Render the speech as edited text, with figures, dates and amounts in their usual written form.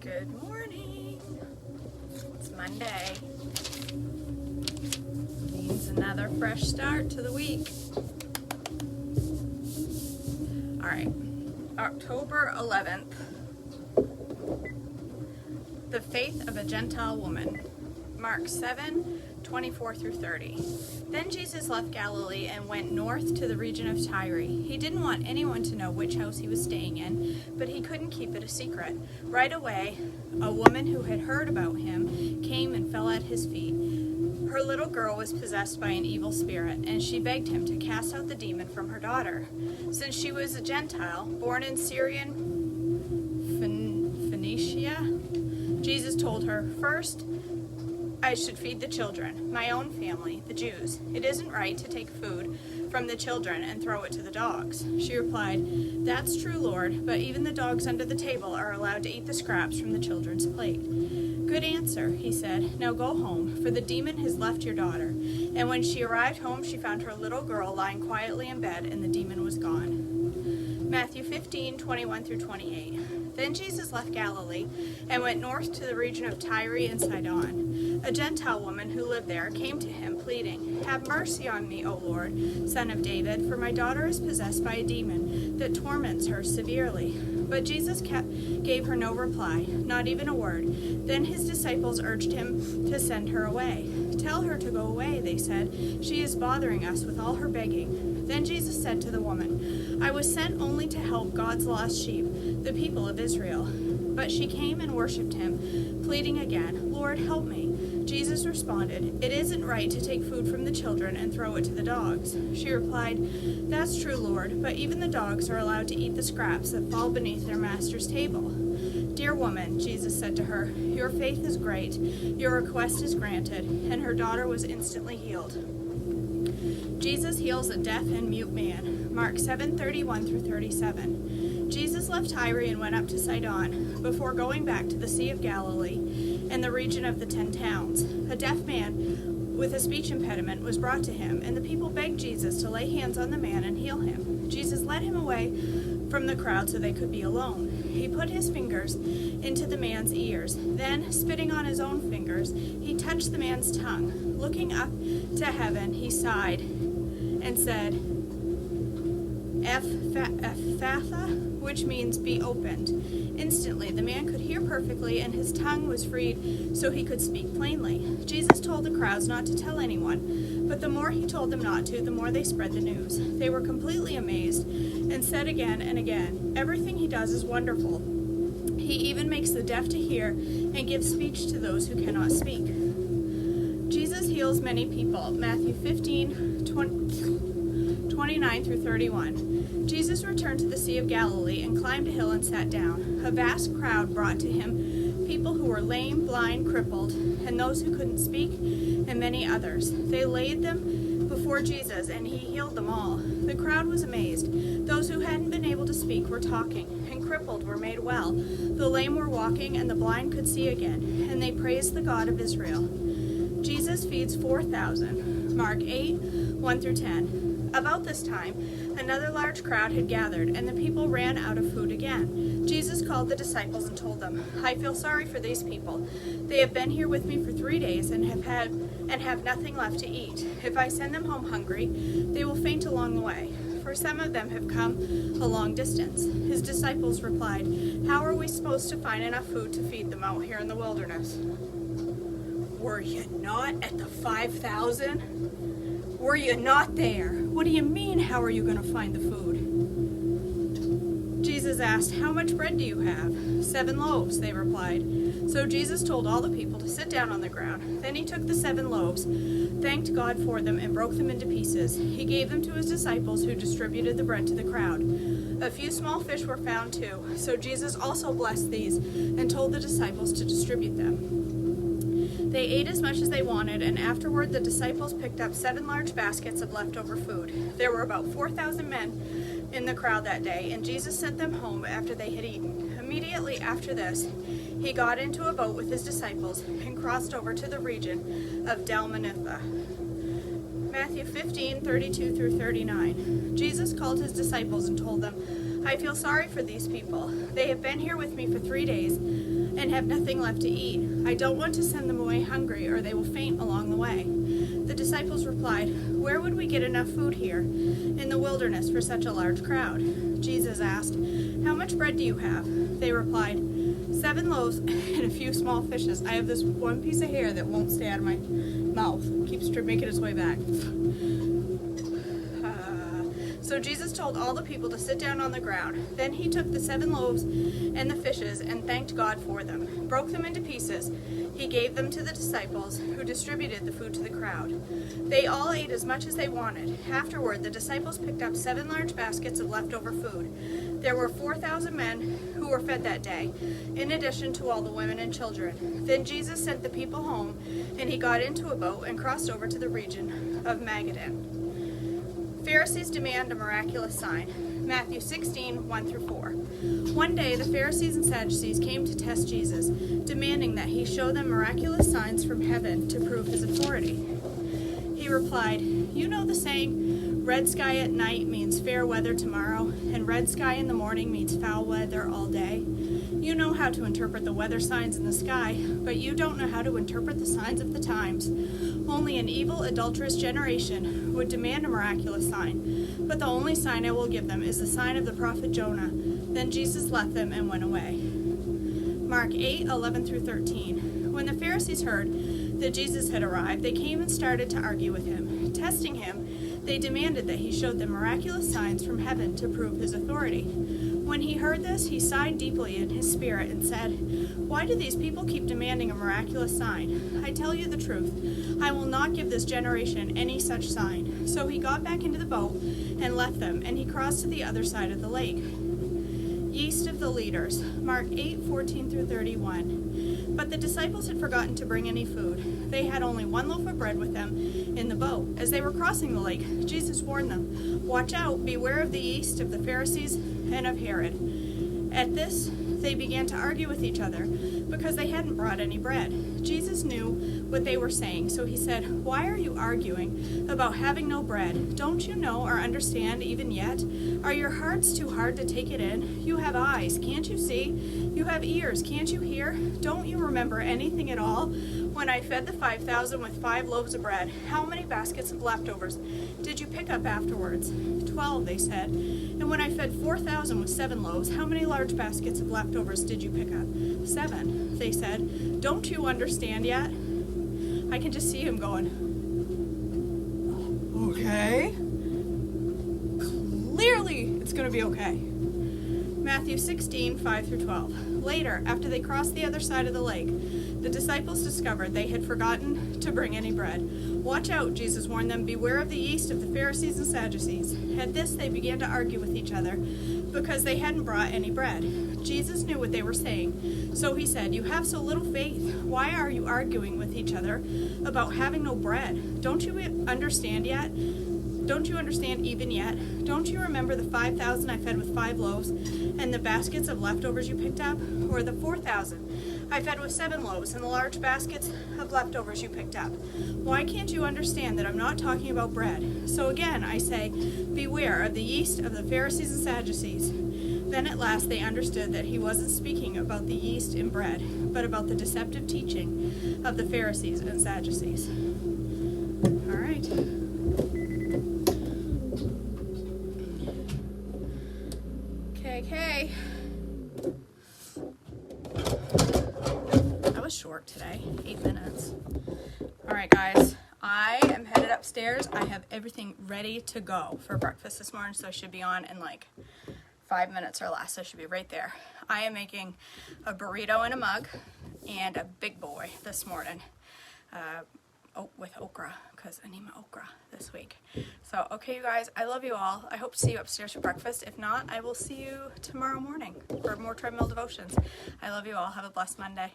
Good morning. It's Monday. Means another fresh start to the week. All right, October 11th. The faith of a Gentile woman. Mark 7:24 through 30. Then Jesus left Galilee and went north to the region of Tyre. He didn't want anyone to know which house he was staying in, but he couldn't keep it a secret. Right away, a woman who had heard about him came and fell at his feet. Her little girl was possessed by an evil spirit, and she begged him to cast out the demon from her daughter. Since she was a Gentile, born in Syrian Phoenicia, Jesus told her, "First, I should feed the children, my own family, the Jews. It isn't right to take food from the children and throw it to the dogs." She replied, "That's true, Lord, but even the dogs under the table are allowed to eat the scraps from the children's plate." "Good answer," he said. "Now go home, for the demon has left your daughter." And when she arrived home, she found her little girl lying quietly in bed, and the demon was gone. Matthew 15:21 through 28. Then Jesus left Galilee and went north to the region of Tyre and Sidon. A Gentile woman who lived there came to him, pleading, "Have mercy on me, O Lord, Son of David, for my daughter is possessed by a demon that torments her severely." But Jesus gave her no reply, not even a word. Then his disciples urged him to send her away. "Tell her to go away," they said. "She is bothering us with all her begging." Then Jesus said to the woman, "I was sent only to help God's lost sheep, the people of Israel." But she came and worshipped him, pleading again, "Lord, help me." Jesus responded, "It isn't right to take food from the children and throw it to the dogs." She replied, "That's true, Lord, but even the dogs are allowed to eat the scraps that fall beneath their master's table." "Dear woman," Jesus said to her, "your faith is great. Your request is granted." And her daughter was instantly healed. Jesus heals a deaf and mute man. Mark 7:31 through 37. Jesus left Tyre and went up to Sidon, before going back to the Sea of Galilee and the region of the 10 towns. A deaf man with a speech impediment was brought to him, and the people begged Jesus to lay hands on the man and heal him. Jesus led him away from the crowd so they could be alone. He put his fingers into the man's ears. Then, spitting on his own fingers, he touched the man's tongue. Looking up to heaven, he sighed and said, "Ephphatha," which means "be opened." Instantly, the man could hear perfectly, and his tongue was freed so he could speak plainly. Jesus told the crowds not to tell anyone, but the more he told them not to, the more they spread the news. They were completely amazed and said again and again, "Everything he does is wonderful. He even makes the deaf to hear and gives speech to those who cannot speak." Jesus heals many people. Matthew 15:29 through 31. Jesus returned to the Sea of Galilee and climbed a hill and sat down. A vast crowd brought to him people who were lame, blind, crippled, and those who couldn't speak, and many others. They laid them before Jesus, and he healed them all. The crowd was amazed. Those who hadn't been able to speak were talking, and crippled were made well. The lame were walking, and the blind could see again, and they praised the God of Israel. Jesus feeds 4,000. Mark 8:1 through 10. About this time, another large crowd had gathered, and the people ran out of food again. Jesus called the disciples and told them, "I feel sorry for these people. They have been here with me for 3 days and have nothing left to eat. If I send them home hungry, they will faint along the way, for some of them have come a long distance." His disciples replied, "How are we supposed to find enough food to feed them out here in the wilderness?" "Were you not at the 5,000? Were you not there? What do you mean, how are you going to find the food?" Jesus asked, "How much bread do you have?" 7 loaves, they replied. So Jesus told all the people to sit down on the ground. Then he took the 7 loaves, thanked God for them, and broke them into pieces. He gave them to his disciples, who distributed the bread to the crowd. A few small fish were found too, so Jesus also blessed these and told the disciples to distribute them. They ate as much as they wanted, and afterward the disciples picked up 7 large baskets of leftover food. There were about 4,000 men in the crowd that day, and Jesus sent them home after they had eaten. Immediately after this, he got into a boat with his disciples and crossed over to the region of Dalmanutha. Matthew 15:32 through 39. Jesus called his disciples and told them, "I feel sorry for these people. They have been here with me for 3 days and have nothing left to eat. I don't want to send them away hungry, or they will faint along the way." The disciples replied, "Where would we get enough food here in the wilderness for such a large crowd?" Jesus asked, "How much bread do you have?" They replied, 7 loaves and a few small fishes. I have this one piece of hair that won't stay out of my mouth. It keeps making its way back. So Jesus told all the people to sit down on the ground. Then he took the 7 loaves and the fishes and thanked God for them, broke them into pieces. He gave them to the disciples, who distributed the food to the crowd. They all ate as much as they wanted. Afterward, the disciples picked up 7 large baskets of leftover food. There were 4,000 men who were fed that day, in addition to all the women and children. Then Jesus sent the people home, and he got into a boat and crossed over to the region of Magadan. Pharisees demand a miraculous sign. Matthew 16, 1-4. One day, the Pharisees and Sadducees came to test Jesus, demanding that he show them miraculous signs from heaven to prove his authority. He replied, "You know the saying, red sky at night means fair weather tomorrow, and red sky in the morning means foul weather all day. You know how to interpret the weather signs in the sky, but you don't know how to interpret the signs of the times. Only an evil, adulterous generation would demand a miraculous sign, but the only sign I will give them is the sign of the prophet Jonah." Then Jesus left them and went away. Mark 8, 11-13. When the Pharisees heard that Jesus had arrived, they came and started to argue with him. Testing him, they demanded that he showed them miraculous signs from heaven to prove his authority. When he heard this, he sighed deeply in his spirit and said, "Why do these people keep demanding a miraculous sign? I tell you the truth, I will not give this generation any such sign." So he got back into the boat and left them, and he crossed to the other side of the lake. Yeast of the leaders. Mark 8, 14-31. But the disciples had forgotten to bring any food. They had only 1 loaf of bread with them in the boat. As they were crossing the lake, Jesus warned them, "Watch out, beware of the yeast of the Pharisees and of Herod." At this, they began to argue with each other because they hadn't brought any bread. Jesus knew what they were saying, so he said, "Why are you arguing about having no bread? Don't you know or understand even yet? Are your hearts too hard to take it in? You have eyes, can't you see? You have ears, can't you hear? Don't you remember anything at all? When I fed the 5,000 with 5 loaves of bread, how many baskets of leftovers did you pick up afterwards?" 12, they said. "And when I fed 4,000 with 7 loaves, how many large baskets of leftovers did you pick up?" 7, they said. "Don't you understand yet?" I can just see him going, "Okay. Clearly, it's going to be okay." Matthew 16, 5-12. Later, after they crossed the other side of the lake, the disciples discovered they had forgotten to bring any bread. "Watch out," Jesus warned them, "beware of the yeast of the Pharisees and Sadducees." At this, they began to argue with each other because they hadn't brought any bread. Jesus knew what they were saying, so he said, "You have so little faith. Why are you arguing with each other about having no bread? Don't you understand yet? Don't you understand even yet? Don't you remember the 5,000 I fed with 5 loaves and the baskets of leftovers you picked up? Or the 4,000 I fed with 7 loaves and the large baskets of leftovers you picked up? Why can't you understand that I'm not talking about bread? So again, I say, beware of the yeast of the Pharisees and Sadducees." Then at last they understood that he wasn't speaking about the yeast in bread, but about the deceptive teaching of the Pharisees and Sadducees. All right. Okay. That was short today, 8 minutes. All right, guys, I am headed upstairs. I have everything ready to go for breakfast this morning, so I should be on in like 5 minutes or less. I should be right there. I am making a burrito in a mug and a big boy this morning with okra, because I need my okra this week. So, okay, you guys, I love you all. I hope to see you upstairs for breakfast. If not, I will see you tomorrow morning for more Treadmill Devotions. I love you all. Have a blessed Monday.